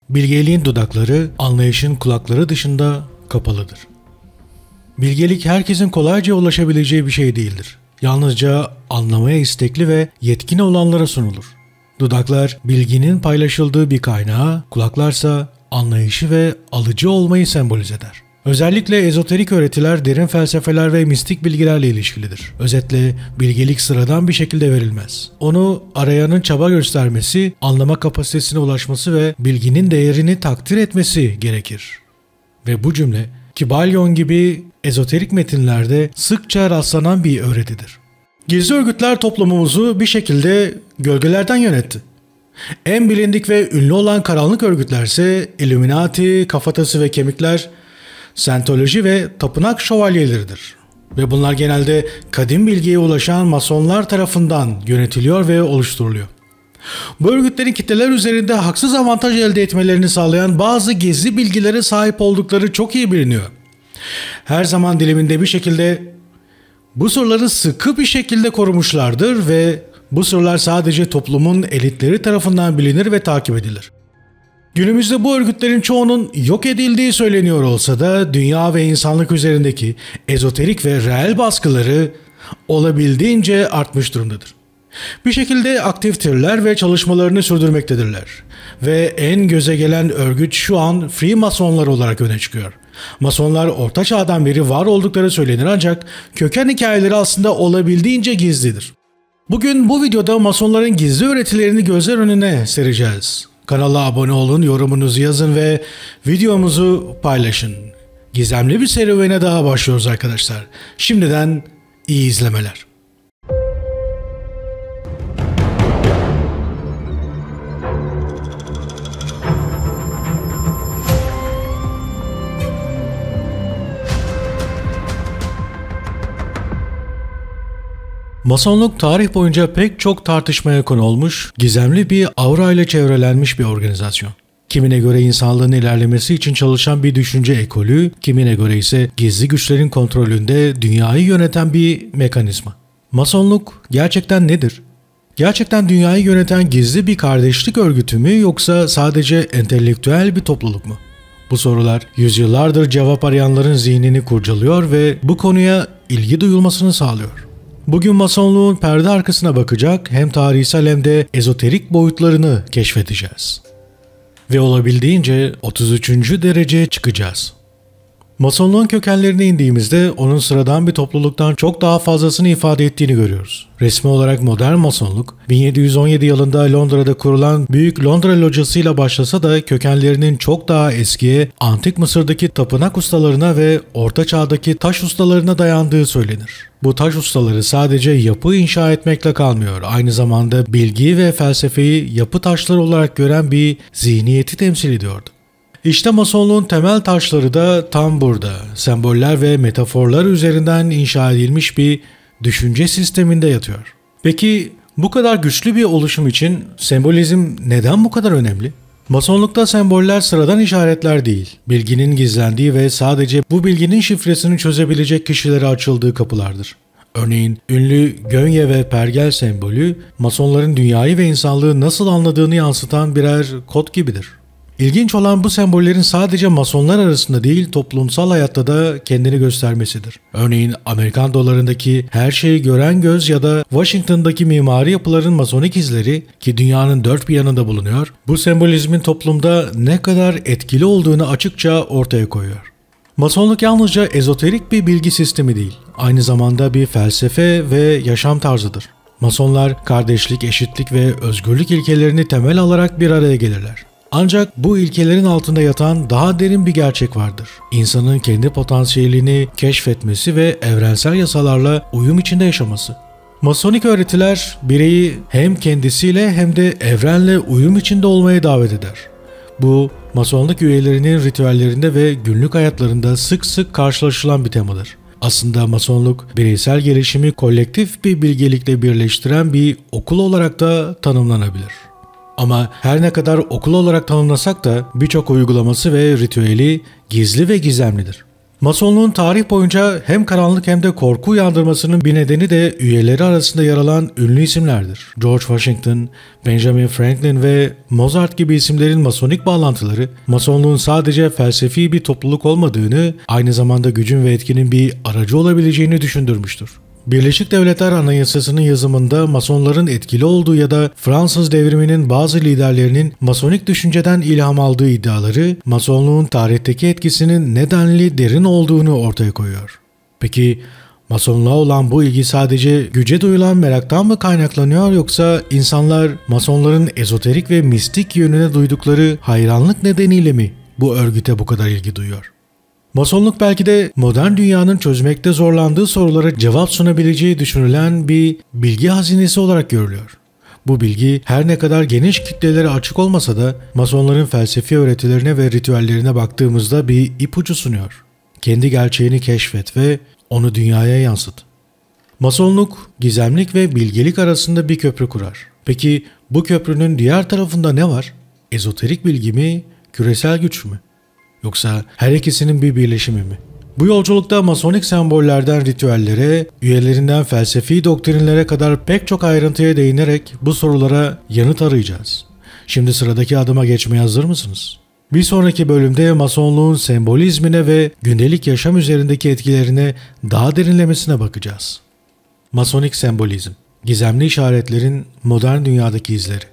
Bilgeliğin dudakları, anlayışın kulakları dışında kapalıdır. Bilgelik herkesin kolayca ulaşabileceği bir şey değildir. Yalnızca anlamaya istekli ve yetkin olanlara sunulur. Dudaklar bilginin paylaşıldığı bir kaynağı, kulaklarsa anlayışı ve alıcı olmayı sembolize eder. Özellikle ezoterik öğretiler derin felsefeler ve mistik bilgilerle ilişkilidir. Özetle bilgelik sıradan bir şekilde verilmez. Onu arayanın çaba göstermesi, anlama kapasitesine ulaşması ve bilginin değerini takdir etmesi gerekir. Ve bu cümle Kybalion gibi ezoterik metinlerde sıkça rastlanan bir öğretidir. Gizli örgütler toplumumuzu bir şekilde gölgelerden yönetti. En bilindik ve ünlü olan karanlık örgütlerse Illuminati, Kafatası ve Kemikler, Scientology ve Tapınak Şövalyeleridir. Ve bunlar genelde kadim bilgiye ulaşan masonlar tarafından yönetiliyor ve oluşturuluyor. Bu örgütlerin kitleler üzerinde haksız avantaj elde etmelerini sağlayan bazı gizli bilgilere sahip oldukları çok iyi biliniyor. Her zaman diliminde bir şekilde bu sırları sıkı bir şekilde korumuşlardır ve bu sırlar sadece toplumun elitleri tarafından bilinir ve takip edilir. Günümüzde bu örgütlerin çoğunun yok edildiği söyleniyor olsa da dünya ve insanlık üzerindeki ezoterik ve reel baskıları olabildiğince artmış durumdadır. Bir şekilde aktiftirler ve çalışmalarını sürdürmektedirler. Ve en göze gelen örgüt şu an Freemasonlar olarak öne çıkıyor. Masonlar Orta Çağ'dan beri var oldukları söylenir ancak köken hikayeleri aslında olabildiğince gizlidir. Bugün bu videoda Masonların gizli öğretilerini gözler önüne sereceğiz. Kanala abone olun, yorumunuzu yazın ve videomuzu paylaşın. Gizemli bir serüvene daha başlıyoruz arkadaşlar. Şimdiden iyi izlemeler. Masonluk tarih boyunca pek çok tartışmaya konu olmuş, gizemli bir aura ile çevrelenmiş bir organizasyon. Kimine göre insanlığın ilerlemesi için çalışan bir düşünce ekolü, kimine göre ise gizli güçlerin kontrolünde dünyayı yöneten bir mekanizma. Masonluk gerçekten nedir? Gerçekten dünyayı yöneten gizli bir kardeşlik örgütü mü yoksa sadece entelektüel bir topluluk mu? Bu sorular yüzyıllardır cevap arayanların zihnini kurcalıyor ve bu konuya ilgi duyulmasını sağlıyor. Bugün Masonluğun perde arkasına bakacak, hem tarihsel hem de ezoterik boyutlarını keşfedeceğiz. Ve olabildiğince 33. dereceye çıkacağız. Masonluğun kökenlerine indiğimizde onun sıradan bir topluluktan çok daha fazlasını ifade ettiğini görüyoruz. Resmi olarak modern Masonluk, 1717 yılında Londra'da kurulan Büyük Londra Locası ile başlasa da kökenlerinin çok daha eskiye, Antik Mısır'daki tapınak ustalarına ve Orta Çağ'daki taş ustalarına dayandığı söylenir. Bu taş ustaları sadece yapı inşa etmekle kalmıyor, aynı zamanda bilgi ve felsefeyi yapı taşları olarak gören bir zihniyeti temsil ediyordu. İşte Masonluğun temel taşları da tam burada, semboller ve metaforlar üzerinden inşa edilmiş bir düşünce sisteminde yatıyor. Peki bu kadar güçlü bir oluşum için sembolizm neden bu kadar önemli? Masonlukta semboller sıradan işaretler değil, bilginin gizlendiği ve sadece bu bilginin şifresini çözebilecek kişilere açıldığı kapılardır. Örneğin ünlü Gönye ve Pergel sembolü, Masonların dünyayı ve insanlığı nasıl anladığını yansıtan birer kod gibidir. İlginç olan bu sembollerin sadece Masonlar arasında değil, toplumsal hayatta da kendini göstermesidir. Örneğin Amerikan dolarındaki her şeyi gören göz ya da Washington'daki mimari yapıların masonik izleri, ki dünyanın dört bir yanında bulunuyor, bu sembolizmin toplumda ne kadar etkili olduğunu açıkça ortaya koyuyor. Masonluk yalnızca ezoterik bir bilgi sistemi değil, aynı zamanda bir felsefe ve yaşam tarzıdır. Masonlar kardeşlik, eşitlik ve özgürlük ilkelerini temel alarak bir araya gelirler. Ancak bu ilkelerin altında yatan daha derin bir gerçek vardır. İnsanın kendi potansiyelini keşfetmesi ve evrensel yasalarla uyum içinde yaşaması. Masonik öğretiler bireyi hem kendisiyle hem de evrenle uyum içinde olmaya davet eder. Bu, Masonluk üyelerinin ritüellerinde ve günlük hayatlarında sık sık karşılaşılan bir temadır. Aslında Masonluk, bireysel gelişimi kolektif bir bilgelikle birleştiren bir okul olarak da tanımlanabilir. Ama her ne kadar okul olarak tanımlasak da birçok uygulaması ve ritüeli gizli ve gizemlidir. Masonluğun tarih boyunca hem karanlık hem de korku uyandırmasının bir nedeni de üyeleri arasında yer alan ünlü isimlerdir. George Washington, Benjamin Franklin ve Mozart gibi isimlerin masonik bağlantıları, masonluğun sadece felsefi bir topluluk olmadığını, aynı zamanda gücün ve etkinin bir aracı olabileceğini düşündürmüştür. Birleşik Devletler Anayasası'nın yazımında masonların etkili olduğu ya da Fransız devriminin bazı liderlerinin masonik düşünceden ilham aldığı iddiaları, masonluğun tarihteki etkisinin nedenli derin olduğunu ortaya koyuyor. Peki masonluğa olan bu ilgi sadece güce duyulan meraktan mı kaynaklanıyor, yoksa insanlar masonların ezoterik ve mistik yönüne duydukları hayranlık nedeniyle mi bu örgüte bu kadar ilgi duyuyor? Masonluk belki de modern dünyanın çözmekte zorlandığı sorulara cevap sunabileceği düşünülen bir bilgi hazinesi olarak görülüyor. Bu bilgi her ne kadar geniş kitlelere açık olmasa da masonların felsefi öğretilerine ve ritüellerine baktığımızda bir ipucu sunuyor. Kendi gerçeğini keşfet ve onu dünyaya yansıt. Masonluk, gizemlik ve bilgelik arasında bir köprü kurar. Peki bu köprünün diğer tarafında ne var? Ezoterik bilgi mi, küresel güç mü? Yoksa her ikisinin bir birleşimi mi? Bu yolculukta masonik sembollerden ritüellere, üyelerinden felsefi doktrinlere kadar pek çok ayrıntıya değinerek bu sorulara yanıt arayacağız. Şimdi sıradaki adıma geçmeye hazır mısınız? Bir sonraki bölümde masonluğun sembolizmine ve gündelik yaşam üzerindeki etkilerine daha derinlemesine bakacağız. Masonik sembolizm, gizemli işaretlerin modern dünyadaki izleri.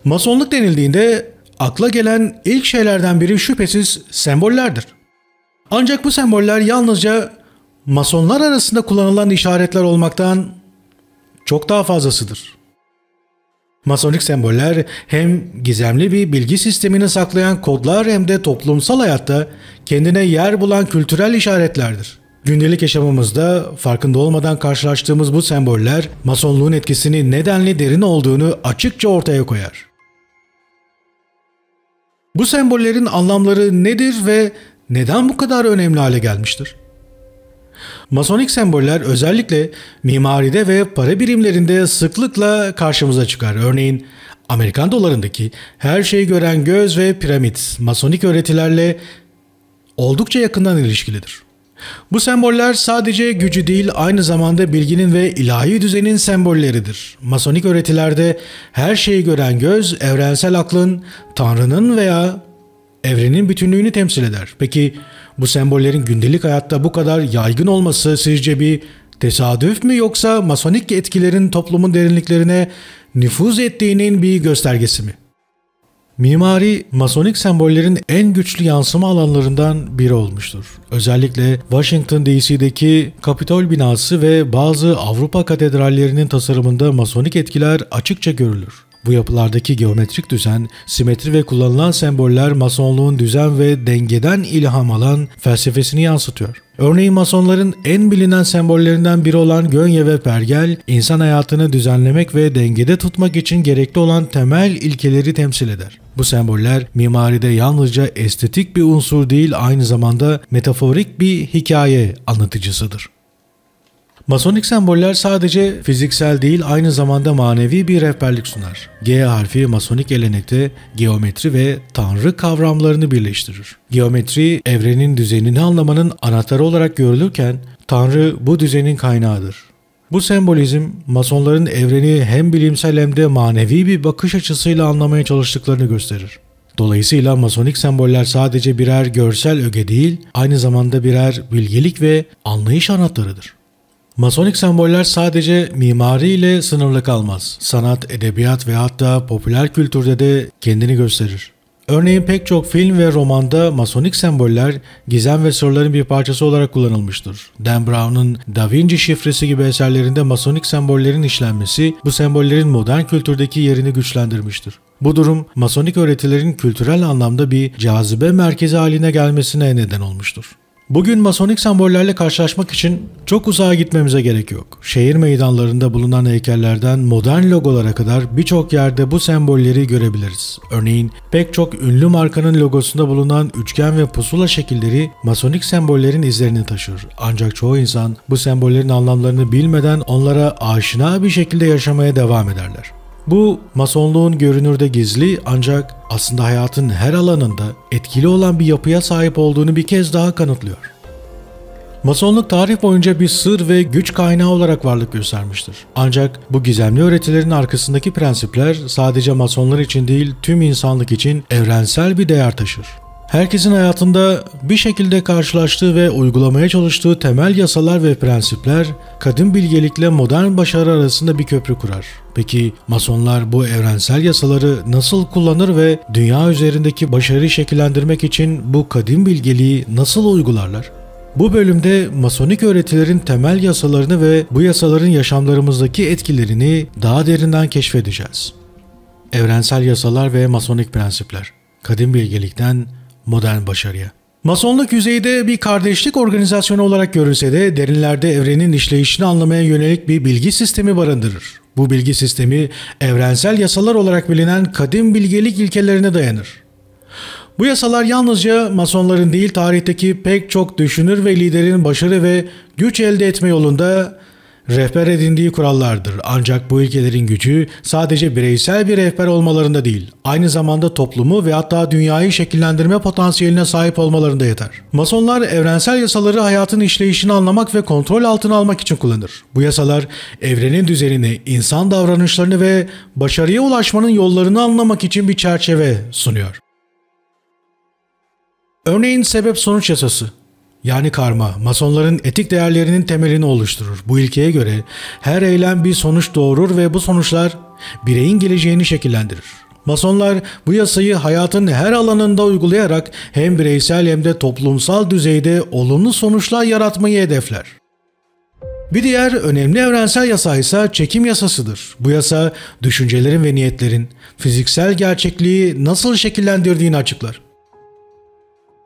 Masonluk denildiğinde akla gelen ilk şeylerden biri şüphesiz sembollerdir. Ancak bu semboller yalnızca masonlar arasında kullanılan işaretler olmaktan çok daha fazlasıdır. Masonik semboller hem gizemli bir bilgi sistemini saklayan kodlar hem de toplumsal hayatta kendine yer bulan kültürel işaretlerdir. Gündelik yaşamımızda farkında olmadan karşılaştığımız bu semboller masonluğun etkisini nedenli derin olduğunu açıkça ortaya koyar. Bu sembollerin anlamları nedir ve neden bu kadar önemli hale gelmiştir? Masonik semboller özellikle mimaride ve para birimlerinde sıklıkla karşımıza çıkar. Örneğin Amerikan dolarındaki her şeyi gören göz ve piramit masonik öğretilerle oldukça yakından ilişkilidir. Bu semboller sadece gücü değil, aynı zamanda bilginin ve ilahi düzenin sembolleridir. Masonik öğretilerde her şeyi gören göz, evrensel aklın, Tanrı'nın veya evrenin bütünlüğünü temsil eder. Peki bu sembollerin gündelik hayatta bu kadar yaygın olması sizce bir tesadüf mü, yoksa masonik etkilerin toplumun derinliklerine nüfuz ettiğinin bir göstergesi mi? Mimari, masonik sembollerin en güçlü yansıma alanlarından biri olmuştur. Özellikle Washington DC'deki Kapitol binası ve bazı Avrupa katedrallerinin tasarımında masonik etkiler açıkça görülür. Bu yapılardaki geometrik düzen, simetri ve kullanılan semboller masonluğun düzen ve dengeden ilham alan felsefesini yansıtıyor. Örneğin masonların en bilinen sembollerinden biri olan gönye ve pergel, insan hayatını düzenlemek ve dengede tutmak için gerekli olan temel ilkeleri temsil eder. Bu semboller mimaride yalnızca estetik bir unsur değil, aynı zamanda metaforik bir hikaye anlatıcısıdır. Masonik semboller sadece fiziksel değil, aynı zamanda manevi bir rehberlik sunar. G harfi masonik gelenekte geometri ve tanrı kavramlarını birleştirir. Geometri, evrenin düzenini anlamanın anahtarı olarak görülürken, tanrı bu düzenin kaynağıdır. Bu sembolizm, masonların evreni hem bilimsel hem de manevi bir bakış açısıyla anlamaya çalıştıklarını gösterir. Dolayısıyla masonik semboller sadece birer görsel öge değil, aynı zamanda birer bilgelik ve anlayış anahtarıdır. Masonik semboller sadece mimari ile sınırlı kalmaz. Sanat, edebiyat ve hatta popüler kültürde de kendini gösterir. Örneğin pek çok film ve romanda masonik semboller gizem ve sırların bir parçası olarak kullanılmıştır. Dan Brown'un Da Vinci şifresi gibi eserlerinde masonik sembollerin işlenmesi bu sembollerin modern kültürdeki yerini güçlendirmiştir. Bu durum masonik öğretilerin kültürel anlamda bir cazibe merkezi haline gelmesine neden olmuştur. Bugün masonik sembollerle karşılaşmak için çok uzağa gitmemize gerek yok. Şehir meydanlarında bulunan heykellerden modern logolara kadar birçok yerde bu sembolleri görebiliriz. Örneğin pek çok ünlü markanın logosunda bulunan üçgen ve pusula şekilleri masonik sembollerin izlerini taşır. Ancak çoğu insan bu sembollerin anlamlarını bilmeden onlara aşina bir şekilde yaşamaya devam ederler. Bu, masonluğun görünürde gizli ancak aslında hayatın her alanında etkili olan bir yapıya sahip olduğunu bir kez daha kanıtlıyor. Masonluk tarih boyunca bir sır ve güç kaynağı olarak varlık göstermiştir. Ancak bu gizemli öğretilerin arkasındaki prensipler sadece Masonlar için değil, tüm insanlık için evrensel bir değer taşır. Herkesin hayatında bir şekilde karşılaştığı ve uygulamaya çalıştığı temel yasalar ve prensipler, kadim bilgelikle modern başarı arasında bir köprü kurar. Peki Masonlar bu evrensel yasaları nasıl kullanır ve dünya üzerindeki başarıyı şekillendirmek için bu kadim bilgeliği nasıl uygularlar? Bu bölümde Masonik öğretilerin temel yasalarını ve bu yasaların yaşamlarımızdaki etkilerini daha derinden keşfedeceğiz. Evrensel yasalar ve Masonik prensipler. Kadim bilgelikten modern başarıya. Masonluk yüzeyde bir kardeşlik organizasyonu olarak görülse de derinlerde evrenin işleyişini anlamaya yönelik bir bilgi sistemi barındırır. Bu bilgi sistemi evrensel yasalar olarak bilinen kadim bilgelik ilkelerine dayanır. Bu yasalar yalnızca Masonların değil, tarihteki pek çok düşünür ve liderin başarı ve güç elde etme yolunda rehber edindiği kurallardır. Ancak bu ilkelerin gücü sadece bireysel bir rehber olmalarında değil, aynı zamanda toplumu ve hatta dünyayı şekillendirme potansiyeline sahip olmalarında yeter. Masonlar evrensel yasaları hayatın işleyişini anlamak ve kontrol altına almak için kullanır. Bu yasalar evrenin düzenini, insan davranışlarını ve başarıya ulaşmanın yollarını anlamak için bir çerçeve sunuyor. Örneğin sebep-sonuç yasası, yani karma, Masonların etik değerlerinin temelini oluşturur. Bu ilkeye göre her eylem bir sonuç doğurur ve bu sonuçlar bireyin geleceğini şekillendirir. Masonlar bu yasayı hayatın her alanında uygulayarak hem bireysel hem de toplumsal düzeyde olumlu sonuçlar yaratmayı hedefler. Bir diğer önemli evrensel yasa ise çekim yasasıdır. Bu yasa düşüncelerin ve niyetlerin fiziksel gerçekliği nasıl şekillendirdiğini açıklar.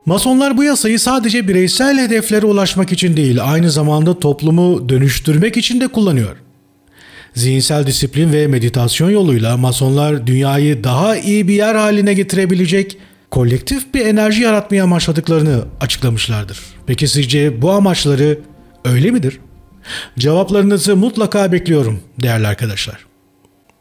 Masonlar bu yasayı sadece bireysel hedeflere ulaşmak için değil, aynı zamanda toplumu dönüştürmek için de kullanıyor. Zihinsel disiplin ve meditasyon yoluyla Masonlar dünyayı daha iyi bir yer haline getirebilecek kolektif bir enerji yaratmayı amaçladıklarını açıklamışlardır. Peki sizce bu amaçları öyle midir? Cevaplarınızı mutlaka bekliyorum değerli arkadaşlar.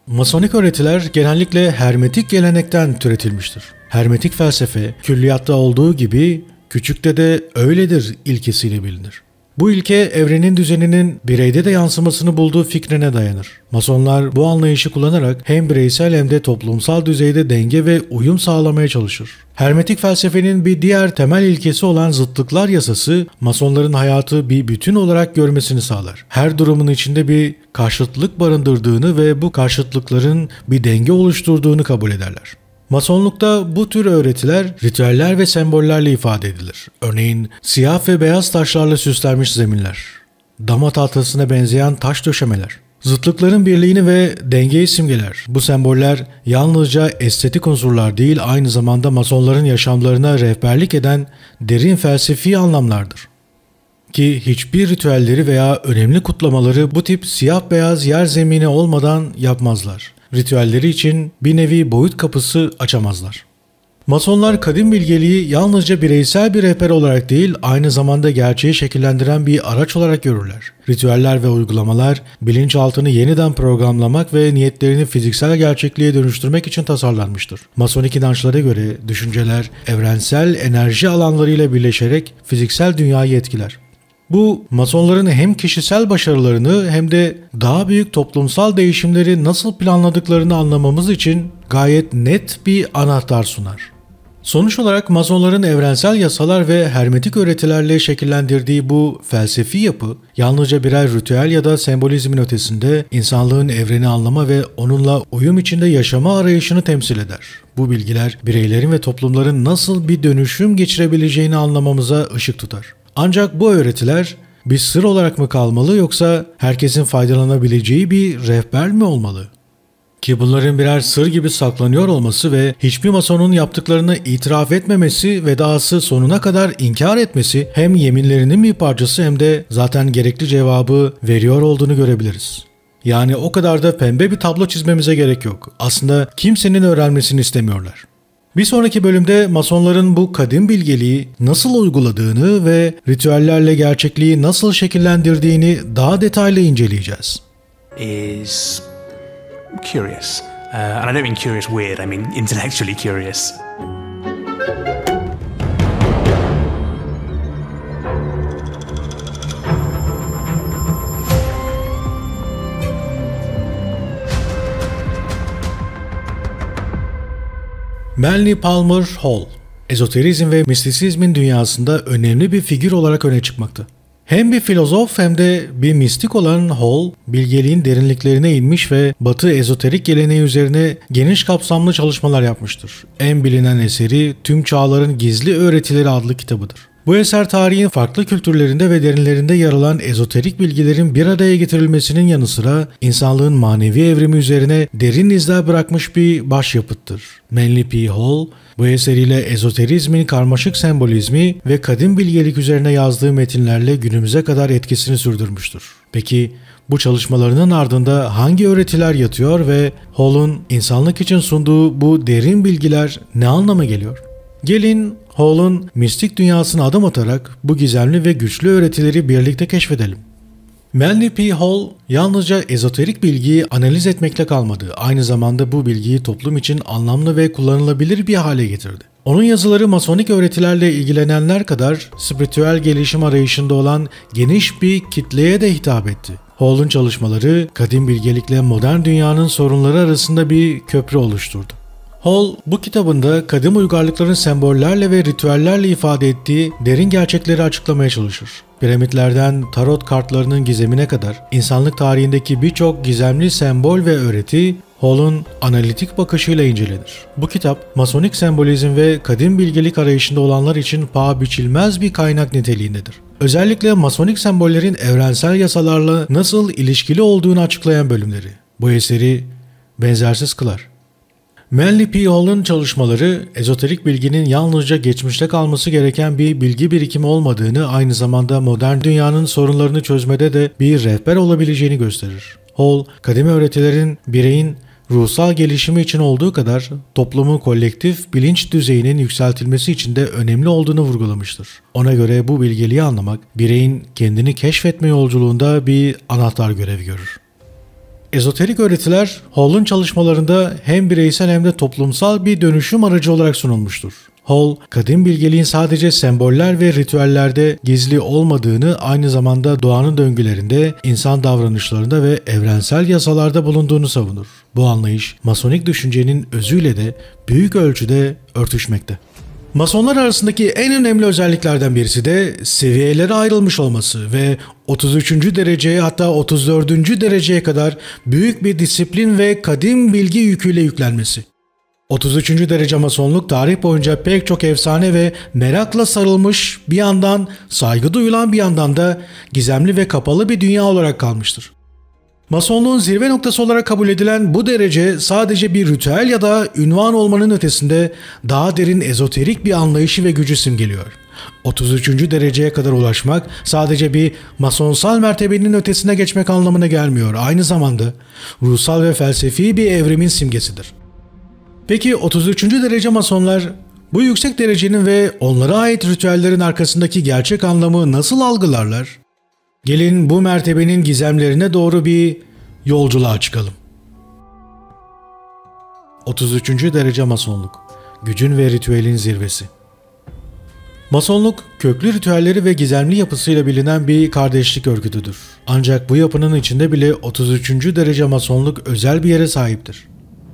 Masonik öğretiler genellikle hermetik gelenekten türetilmiştir. Hermetik felsefe, külliyatta olduğu gibi küçükte de öyledir ilkesiyle bilinir. Bu ilke evrenin düzeninin bireyde de yansımasını bulduğu fikrine dayanır. Masonlar bu anlayışı kullanarak hem bireysel hem de toplumsal düzeyde denge ve uyum sağlamaya çalışır. Hermetik felsefenin bir diğer temel ilkesi olan zıtlıklar yasası, Masonların hayatı bir bütün olarak görmesini sağlar. Her durumun içinde bir karşıtlık barındırdığını ve bu karşıtlıkların bir denge oluşturduğunu kabul ederler. Masonlukta bu tür öğretiler ritüeller ve sembollerle ifade edilir. Örneğin siyah ve beyaz taşlarla süslenmiş zeminler, dama tahtasına benzeyen taş döşemeler, zıtlıkların birliğini ve dengeyi simgeler. Bu semboller yalnızca estetik unsurlar değil, aynı zamanda Masonların yaşamlarına rehberlik eden derin felsefi anlamlardır. Ki hiçbir ritüelleri veya önemli kutlamaları bu tip siyah beyaz yer zemini olmadan yapmazlar. Ritüelleri için bir nevi boyut kapısı açamazlar. Masonlar kadim bilgeliği yalnızca bireysel bir rehber olarak değil, aynı zamanda gerçeği şekillendiren bir araç olarak görürler. Ritüeller ve uygulamalar bilinçaltını yeniden programlamak ve niyetlerini fiziksel gerçekliğe dönüştürmek için tasarlanmıştır. Masonik inançlara göre düşünceler evrensel enerji alanlarıyla birleşerek fiziksel dünyayı etkiler. Bu, Masonların hem kişisel başarılarını hem de daha büyük toplumsal değişimleri nasıl planladıklarını anlamamız için gayet net bir anahtar sunar. Sonuç olarak Masonların evrensel yasalar ve hermetik öğretilerle şekillendirdiği bu felsefi yapı, yalnızca birer ritüel ya da sembolizmin ötesinde insanlığın evreni anlama ve onunla uyum içinde yaşama arayışını temsil eder. Bu bilgiler bireylerin ve toplumların nasıl bir dönüşüm geçirebileceğini anlamamıza ışık tutar. Ancak bu öğretiler bir sır olarak mı kalmalı yoksa herkesin faydalanabileceği bir rehber mi olmalı? Ki bunların birer sır gibi saklanıyor olması ve hiçbir Masonun yaptıklarını itiraf etmemesi ve dahası sonuna kadar inkar etmesi hem yeminlerinin bir parçası hem de zaten gerekli cevabı veriyor olduğunu görebiliriz. Yani o kadar da pembe bir tablo çizmemize gerek yok. Aslında kimsenin öğrenmesini istemiyorlar. Bir sonraki bölümde Masonların bu kadim bilgeliği nasıl uyguladığını ve ritüellerle gerçekliği nasıl şekillendirdiğini daha detaylı inceleyeceğiz. Is curious. And I don't mean curious weird, I mean intellectually curious. Manly Palmer Hall, ezoterizm ve mistisizmin dünyasında önemli bir figür olarak öne çıkmakta. Hem bir filozof hem de bir mistik olan Hall, bilgeliğin derinliklerine inmiş ve Batı ezoterik geleneği üzerine geniş kapsamlı çalışmalar yapmıştır. En bilinen eseri Tüm Çağların Gizli Öğretileri adlı kitabıdır. Bu eser tarihin farklı kültürlerinde ve derinlerinde yer alan ezoterik bilgilerin bir araya getirilmesinin yanı sıra insanlığın manevi evrimi üzerine derin izler bırakmış bir başyapıttır. Manly P. Hall, bu eseriyle ezoterizmin karmaşık sembolizmi ve kadim bilgelik üzerine yazdığı metinlerle günümüze kadar etkisini sürdürmüştür. Peki bu çalışmalarının ardında hangi öğretiler yatıyor ve Hall'un insanlık için sunduğu bu derin bilgiler ne anlama geliyor? Gelin Hall'un mistik dünyasına adım atarak bu gizemli ve güçlü öğretileri birlikte keşfedelim. Manly P. Hall yalnızca ezoterik bilgiyi analiz etmekle kalmadı. Aynı zamanda bu bilgiyi toplum için anlamlı ve kullanılabilir bir hale getirdi. Onun yazıları masonik öğretilerle ilgilenenler kadar spiritüel gelişim arayışında olan geniş bir kitleye de hitap etti. Hall'un çalışmaları kadim bilgelikle modern dünyanın sorunları arasında bir köprü oluşturdu. Hall, bu kitabında kadim uygarlıkların sembollerle ve ritüellerle ifade ettiği derin gerçekleri açıklamaya çalışır. Piramitlerden tarot kartlarının gizemine kadar insanlık tarihindeki birçok gizemli sembol ve öğreti Hall'un analitik bakışıyla incelenir. Bu kitap, masonik sembolizm ve kadim bilgelik arayışında olanlar için paha biçilmez bir kaynak niteliğindedir. Özellikle masonik sembollerin evrensel yasalarla nasıl ilişkili olduğunu açıklayan bölümleri bu eseri benzersiz kılar. Manly P. Hall'un çalışmaları, ezoterik bilginin yalnızca geçmişte kalması gereken bir bilgi birikimi olmadığını, aynı zamanda modern dünyanın sorunlarını çözmede de bir rehber olabileceğini gösterir. Hall, kadim öğretilerin bireyin ruhsal gelişimi için olduğu kadar toplumun kolektif bilinç düzeyinin yükseltilmesi için de önemli olduğunu vurgulamıştır. Ona göre bu bilgeliği anlamak, bireyin kendini keşfetme yolculuğunda bir anahtar görevi görür. Ezoterik öğretiler Hall'un çalışmalarında hem bireysel hem de toplumsal bir dönüşüm aracı olarak sunulmuştur. Hall, kadim bilgeliğin sadece semboller ve ritüellerde gizli olmadığını, aynı zamanda doğanın döngülerinde, insan davranışlarında ve evrensel yasalarda bulunduğunu savunur. Bu anlayış, masonik düşüncenin özüyle de büyük ölçüde örtüşmekte. Masonlar arasındaki en önemli özelliklerden birisi de seviyelere ayrılmış olması ve 33. dereceye hatta 34. dereceye kadar büyük bir disiplin ve kadim bilgi yüküyle yüklenmesi. 33. derece masonluk tarih boyunca pek çok efsane ve merakla sarılmış, bir yandan saygı duyulan bir yandan da gizemli ve kapalı bir dünya olarak kalmıştır. Masonluğun zirve noktası olarak kabul edilen bu derece sadece bir ritüel ya da ünvan olmanın ötesinde daha derin ezoterik bir anlayışı ve gücü simgeliyor. 33. dereceye kadar ulaşmak sadece bir masonsal mertebenin ötesine geçmek anlamına gelmiyor. Aynı zamanda ruhsal ve felsefi bir evrimin simgesidir. Peki 33. derece masonlar bu yüksek derecenin ve onlara ait ritüellerin arkasındaki gerçek anlamı nasıl algılarlar? Gelin bu mertebenin gizemlerine doğru bir yolculuğa çıkalım. 33. derece masonluk, gücün ve ritüelin zirvesi. Masonluk, köklü ritüelleri ve gizemli yapısıyla bilinen bir kardeşlik örgütüdür. Ancak bu yapının içinde bile 33. derece masonluk özel bir yere sahiptir.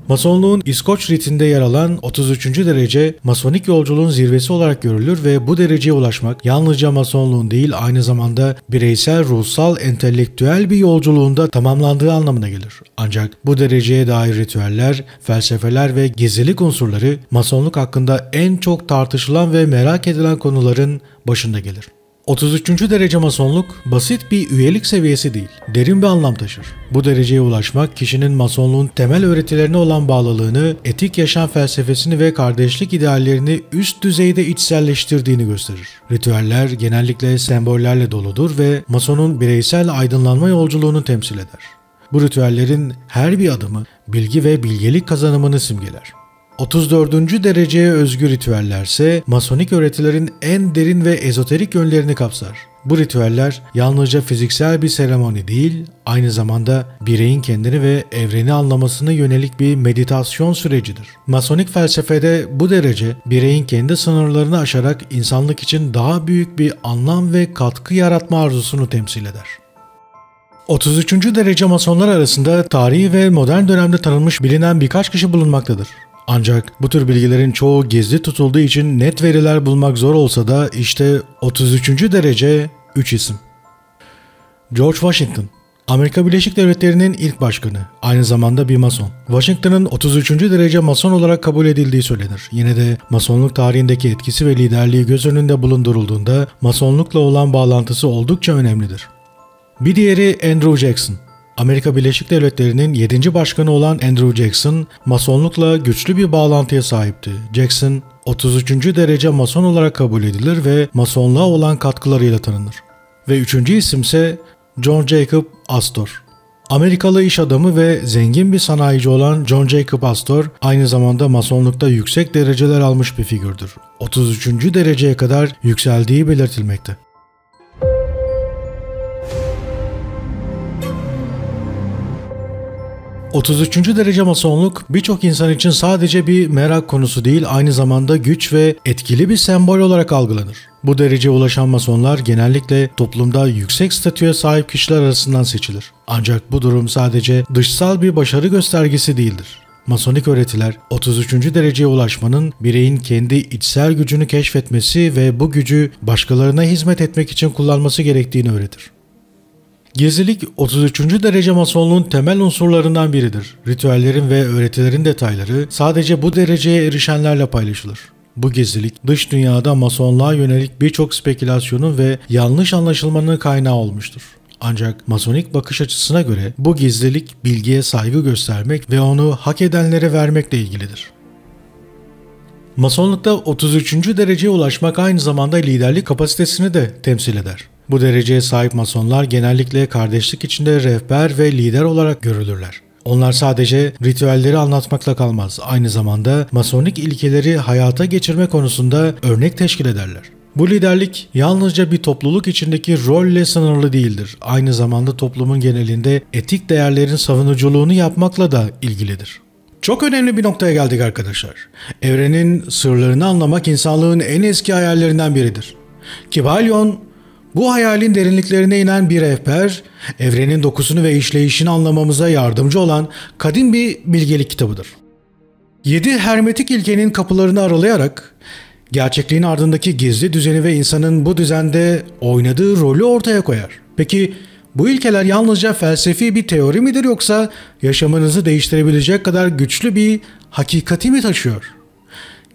Masonluğun İskoç ritinde yer alan 33. derece masonik yolculuğun zirvesi olarak görülür ve bu dereceye ulaşmak yalnızca masonluğun değil, aynı zamanda bireysel, ruhsal, entelektüel bir yolculuğunda tamamlandığı anlamına gelir. Ancak bu dereceye dair ritüeller, felsefeler ve gizlilik unsurları masonluk hakkında en çok tartışılan ve merak edilen konuların başında gelir. 33. derece masonluk basit bir üyelik seviyesi değil, derin bir anlam taşır. Bu dereceye ulaşmak kişinin masonluğun temel öğretilerine olan bağlılığını, etik yaşam felsefesini ve kardeşlik ideallerini üst düzeyde içselleştirdiğini gösterir. Ritüeller genellikle sembollerle doludur ve masonun bireysel aydınlanma yolculuğunu temsil eder. Bu ritüellerin her bir adımı bilgi ve bilgelik kazanımını simgeler. 34. dereceye özgü ritüellerse masonik öğretilerin en derin ve ezoterik yönlerini kapsar. Bu ritüeller yalnızca fiziksel bir seremoni değil, aynı zamanda bireyin kendini ve evreni anlamasına yönelik bir meditasyon sürecidir. Masonik felsefede bu derece bireyin kendi sınırlarını aşarak insanlık için daha büyük bir anlam ve katkı yaratma arzusunu temsil eder. 33. derece masonlar arasında tarihi ve modern dönemde tanınmış bilinen birkaç kişi bulunmaktadır. Ancak bu tür bilgilerin çoğu gizli tutulduğu için net veriler bulmak zor olsa da işte 33. derece 3 isim. George Washington, Amerika Birleşik Devletleri'nin ilk başkanı, aynı zamanda bir mason. Washington'ın 33. derece mason olarak kabul edildiği söylenir. Yine de masonluk tarihindeki etkisi ve liderliği göz önünde bulundurulduğunda masonlukla olan bağlantısı oldukça önemlidir. Bir diğeri Andrew Jackson. Amerika Birleşik Devletleri'nin 7. başkanı olan Andrew Jackson, masonlukla güçlü bir bağlantıya sahipti. Jackson, 33. derece mason olarak kabul edilir ve masonluğa olan katkılarıyla tanınır. Ve üçüncü isimse John Jacob Astor. Amerikalı iş adamı ve zengin bir sanayici olan John Jacob Astor, aynı zamanda masonlukta yüksek dereceler almış bir figürdür. 33. dereceye kadar yükseldiği belirtilmekte. ...33. derece masonluk birçok insan için sadece bir merak konusu değil, aynı zamanda güç ve etkili bir sembol olarak algılanır. Bu dereceye ulaşan masonlar genellikle toplumda yüksek statüye sahip kişiler arasından seçilir. Ancak bu durum sadece dışsal bir başarı göstergesi değildir. Masonik öğretiler 33. dereceye ulaşmanın bireyin kendi içsel gücünü keşfetmesi ve bu gücü başkalarına hizmet etmek için kullanması gerektiğini öğretir. Gizlilik 33. derece masonluğun temel unsurlarından biridir. Ritüellerin ve öğretilerin detayları sadece bu dereceye erişenlerle paylaşılır. Bu gizlilik dış dünyada masonluğa yönelik birçok spekülasyonun ve yanlış anlaşılmanın kaynağı olmuştur. Ancak masonik bakış açısına göre bu gizlilik bilgiye saygı göstermek ve onu hak edenlere vermekle ilgilidir. Masonlukta 33. dereceye ulaşmak aynı zamanda liderlik kapasitesini de temsil eder. Bu dereceye sahip masonlar genellikle kardeşlik içinde rehber ve lider olarak görülürler. Onlar sadece ritüelleri anlatmakla kalmaz, aynı zamanda masonik ilkeleri hayata geçirme konusunda örnek teşkil ederler. Bu liderlik yalnızca bir topluluk içindeki rolle sınırlı değildir. Aynı zamanda toplumun genelinde etik değerlerin savunuculuğunu yapmakla da ilgilidir. Çok önemli bir noktaya geldik arkadaşlar. Evrenin sırlarını anlamak insanlığın en eski hayallerinden biridir. Kybalion, bu hayalin derinliklerine inen bir rehber, evrenin dokusunu ve işleyişini anlamamıza yardımcı olan kadim bir bilgelik kitabıdır. 7 hermetik ilkenin kapılarını aralayarak, gerçekliğin ardındaki gizli düzeni ve insanın bu düzende oynadığı rolü ortaya koyar. Peki bu ilkeler yalnızca felsefi bir teori midir yoksa yaşamınızı değiştirebilecek kadar güçlü bir hakikati mi taşıyor?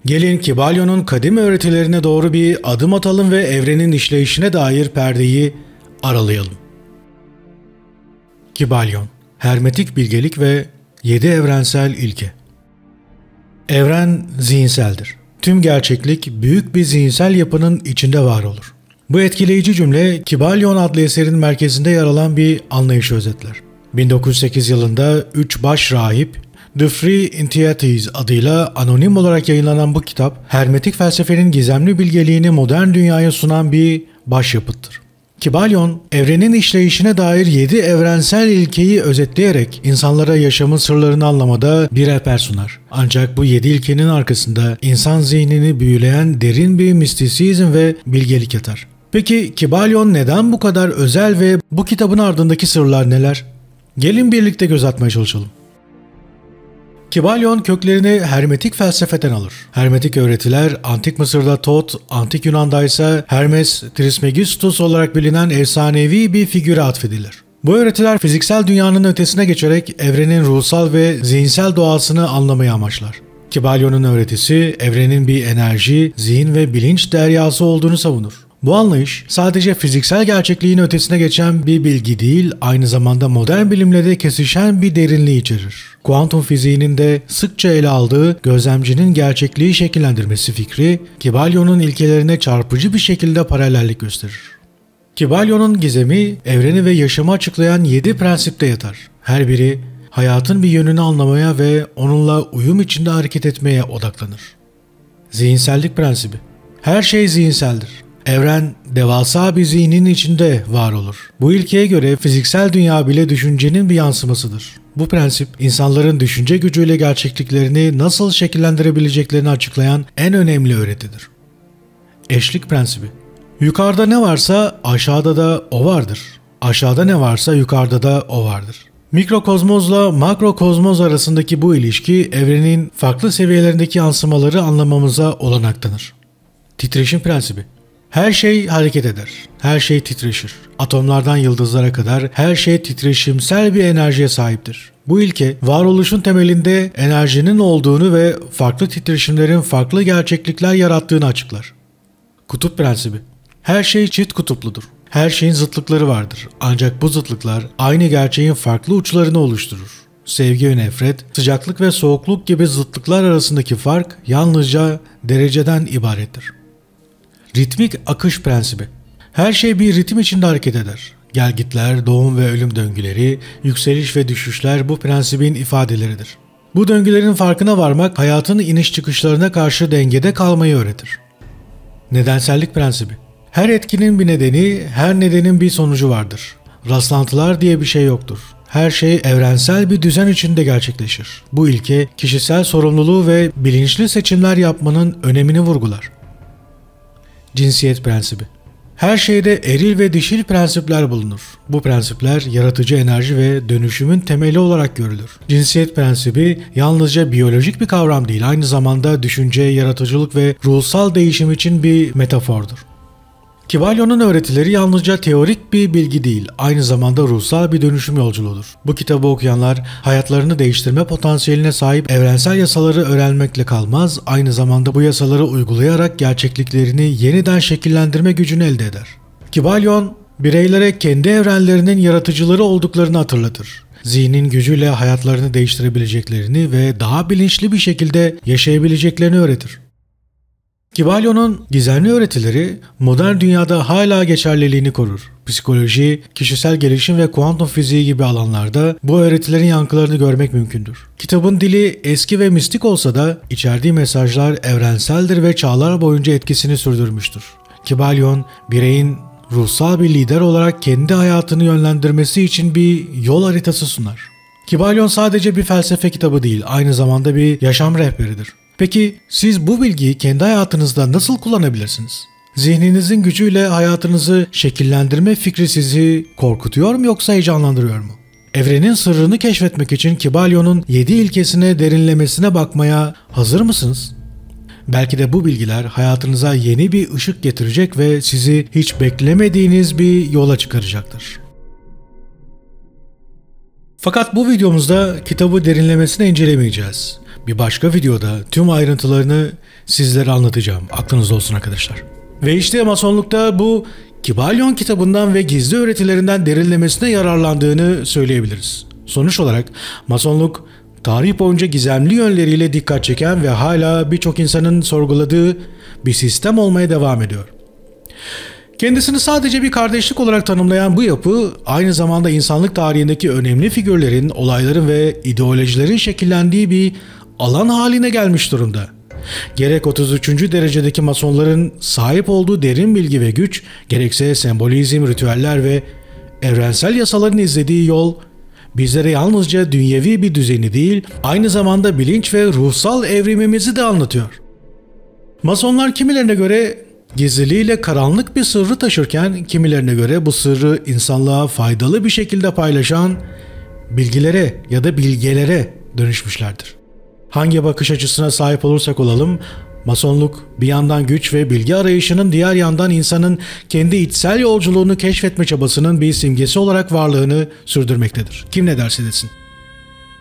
Gelin Kybalion'un kadim öğretilerine doğru bir adım atalım ve evrenin işleyişine dair perdeyi aralayalım. Kybalion, hermetik bilgelik ve 7 evrensel ilke. Evren zihinseldir. Tüm gerçeklik büyük bir zihinsel yapının içinde var olur. Bu etkileyici cümle Kybalion adlı eserin merkezinde yer alan bir anlayışı özetler. 1908 yılında 3 baş rahip The Three Entities adıyla anonim olarak yayınlanan bu kitap, hermetik felsefenin gizemli bilgeliğini modern dünyaya sunan bir başyapıttır. Kybalion, evrenin işleyişine dair 7 evrensel ilkeyi özetleyerek insanlara yaşamın sırlarını anlamada bir rehber sunar. Ancak bu 7 ilkenin arkasında insan zihnini büyüleyen derin bir mistisizm ve bilgelik yatar. Peki Kybalion neden bu kadar özel ve bu kitabın ardındaki sırlar neler? Gelin birlikte göz atmaya çalışalım. Kybalion köklerini hermetik felsefeden alır. Hermetik öğretiler Antik Mısır'da Tot, Antik Yunan'da ise Hermes Trismegistus olarak bilinen efsanevi bir figüre atfedilir. Bu öğretiler fiziksel dünyanın ötesine geçerek evrenin ruhsal ve zihinsel doğasını anlamayı amaçlar. Kybalion'un öğretisi evrenin bir enerji, zihin ve bilinç deryası olduğunu savunur. Bu anlayış sadece fiziksel gerçekliğin ötesine geçen bir bilgi değil, aynı zamanda modern bilimle de kesişen bir derinliği içerir. Kuantum fiziğinin de sıkça ele aldığı gözlemcinin gerçekliği şekillendirmesi fikri, Kybalion'un ilkelerine çarpıcı bir şekilde paralellik gösterir. Kybalion'un gizemi, evreni ve yaşamı açıklayan 7 prensipte yatar. Her biri hayatın bir yönünü anlamaya ve onunla uyum içinde hareket etmeye odaklanır. Zihinsellik prensibi. Her şey zihinseldir. Evren devasa bir zihnin içinde var olur. Bu ilkeye göre fiziksel dünya bile düşüncenin bir yansımasıdır. Bu prensip insanların düşünce gücüyle gerçekliklerini nasıl şekillendirebileceklerini açıklayan en önemli öğretidir. Eşlik prensibi. Yukarıda ne varsa aşağıda da o vardır. Aşağıda ne varsa yukarıda da o vardır. Mikrokozmozla makrokozmoz arasındaki bu ilişki evrenin farklı seviyelerindeki yansımaları anlamamıza olanak tanır. Titreşim prensibi. Her şey hareket eder. Her şey titreşir. Atomlardan yıldızlara kadar her şey titreşimsel bir enerjiye sahiptir. Bu ilke varoluşun temelinde enerjinin olduğunu ve farklı titreşimlerin farklı gerçeklikler yarattığını açıklar. Kutup prensibi. Her şey çift kutupludur. Her şeyin zıtlıkları vardır. Ancak bu zıtlıklar aynı gerçeğin farklı uçlarını oluşturur. Sevgi ve nefret, sıcaklık ve soğukluk gibi zıtlıklar arasındaki fark yalnızca dereceden ibarettir. Ritmik akış prensibi. Her şey bir ritim içinde hareket eder. Gelgitler, doğum ve ölüm döngüleri, yükseliş ve düşüşler bu prensibin ifadeleridir. Bu döngülerin farkına varmak hayatın iniş çıkışlarına karşı dengede kalmayı öğretir. Nedensellik prensibi. Her etkinin bir nedeni, her nedenin bir sonucu vardır. Rastlantılar diye bir şey yoktur. Her şey evrensel bir düzen içinde gerçekleşir. Bu ilke kişisel sorumluluğu ve bilinçli seçimler yapmanın önemini vurgular. Cinsiyet prensibi. Her şeyde eril ve dişil prensipler bulunur. Bu prensipler yaratıcı enerji ve dönüşümün temeli olarak görülür. Cinsiyet prensibi yalnızca biyolojik bir kavram değil, aynı zamanda düşünce, yaratıcılık ve ruhsal değişim için bir metafordur. Kybalion'un öğretileri yalnızca teorik bir bilgi değil, aynı zamanda ruhsal bir dönüşüm yolculuğudur. Bu kitabı okuyanlar hayatlarını değiştirme potansiyeline sahip evrensel yasaları öğrenmekle kalmaz, aynı zamanda bu yasaları uygulayarak gerçekliklerini yeniden şekillendirme gücünü elde eder. Kybalion, bireylere kendi evrenlerinin yaratıcıları olduklarını hatırlatır. Zihnin gücüyle hayatlarını değiştirebileceklerini ve daha bilinçli bir şekilde yaşayabileceklerini öğretir. Kybalion'un gizemli öğretileri modern dünyada hala geçerliliğini korur. Psikoloji, kişisel gelişim ve kuantum fiziği gibi alanlarda bu öğretilerin yankılarını görmek mümkündür. Kitabın dili eski ve mistik olsa da içerdiği mesajlar evrenseldir ve çağlar boyunca etkisini sürdürmüştür. Kybalion, bireyin ruhsal bir lider olarak kendi hayatını yönlendirmesi için bir yol haritası sunar. Kybalion sadece bir felsefe kitabı değil, aynı zamanda bir yaşam rehberidir. Peki siz bu bilgiyi kendi hayatınızda nasıl kullanabilirsiniz? Zihninizin gücüyle hayatınızı şekillendirme fikri sizi korkutuyor mu yoksa heyecanlandırıyor mu? Evrenin sırrını keşfetmek için Kybalion'un 7 ilkesine derinlemesine bakmaya hazır mısınız? Belki de bu bilgiler hayatınıza yeni bir ışık getirecek ve sizi hiç beklemediğiniz bir yola çıkaracaktır. Fakat bu videomuzda kitabı derinlemesine incelemeyeceğiz. Bir başka videoda tüm ayrıntılarını sizlere anlatacağım. Aklınızda olsun arkadaşlar. Ve işte Masonluk'ta bu Kybalion kitabından ve gizli öğretilerinden derinlemesine yararlandığını söyleyebiliriz. Sonuç olarak Masonluk tarih boyunca gizemli yönleriyle dikkat çeken ve hala birçok insanın sorguladığı bir sistem olmaya devam ediyor. Kendisini sadece bir kardeşlik olarak tanımlayan bu yapı aynı zamanda insanlık tarihindeki önemli figürlerin, olayların ve ideolojilerin şekillendiği bir alan haline gelmiş durumda. Gerek 33. derecedeki masonların sahip olduğu derin bilgi ve güç, gerekse sembolizm, ritüeller ve evrensel yasaların izlediği yol, bizlere yalnızca dünyevi bir düzeni değil, aynı zamanda bilinç ve ruhsal evrimimizi de anlatıyor. Masonlar kimilerine göre gizliliğiyle karanlık bir sırrı taşırken, kimilerine göre bu sırrı insanlığa faydalı bir şekilde paylaşan bilgilere ya da bilgelere dönüşmüşlerdir. Hangi bakış açısına sahip olursak olalım, Masonluk bir yandan güç ve bilgi arayışının, diğer yandan insanın kendi içsel yolculuğunu keşfetme çabasının bir simgesi olarak varlığını sürdürmektedir. Kim ne derse desin.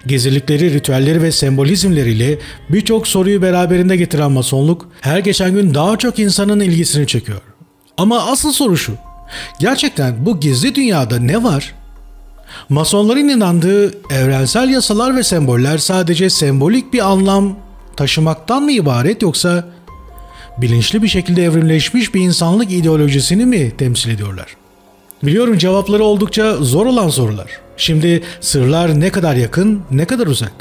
Gizlilikleri, ritüelleri ve sembolizmleriyle birçok soruyu beraberinde getiren Masonluk her geçen gün daha çok insanın ilgisini çekiyor. Ama asıl soru şu: gerçekten bu gizli dünyada ne var? Masonların inandığı evrensel yasalar ve semboller sadece sembolik bir anlam taşımaktan mı ibaret, yoksa bilinçli bir şekilde evrimleşmiş bir insanlık ideolojisini mi temsil ediyorlar? Biliyorum, cevapları oldukça zor olan sorular. Şimdi sırlar ne kadar yakın, ne kadar uzak?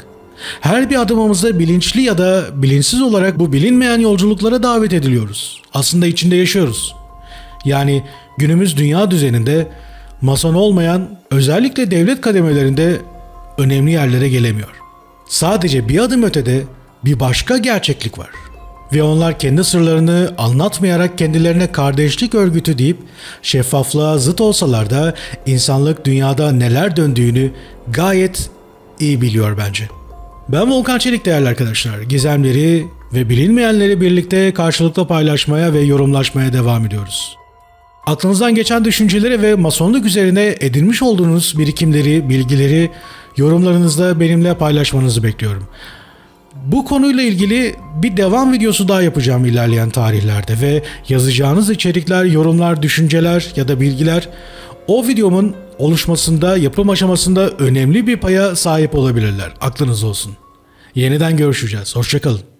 Her bir adımımızda bilinçli ya da bilinçsiz olarak bu bilinmeyen yolculuklara davet ediliyoruz. Aslında içinde yaşıyoruz. Yani günümüz dünya düzeninde Mason olmayan, özellikle devlet kademelerinde önemli yerlere gelemiyor. Sadece bir adım ötede bir başka gerçeklik var. Ve onlar kendi sırlarını anlatmayarak kendilerine kardeşlik örgütü deyip şeffaflığa zıt olsalar da insanlık dünyada neler döndüğünü gayet iyi biliyor bence. Ben Volkan Çelik değerli arkadaşlar. Gizemleri ve bilinmeyenleri birlikte karşılıklı paylaşmaya ve yorumlaşmaya devam ediyoruz. Aklınızdan geçen düşünceleri ve masonluk üzerine edinmiş olduğunuz birikimleri, bilgileri yorumlarınızda benimle paylaşmanızı bekliyorum. Bu konuyla ilgili bir devam videosu daha yapacağım ilerleyen tarihlerde ve yazacağınız içerikler, yorumlar, düşünceler ya da bilgiler o videomun oluşmasında, yapım aşamasında önemli bir paya sahip olabilirler. Aklınız olsun. Yeniden görüşeceğiz. Hoşça kalın.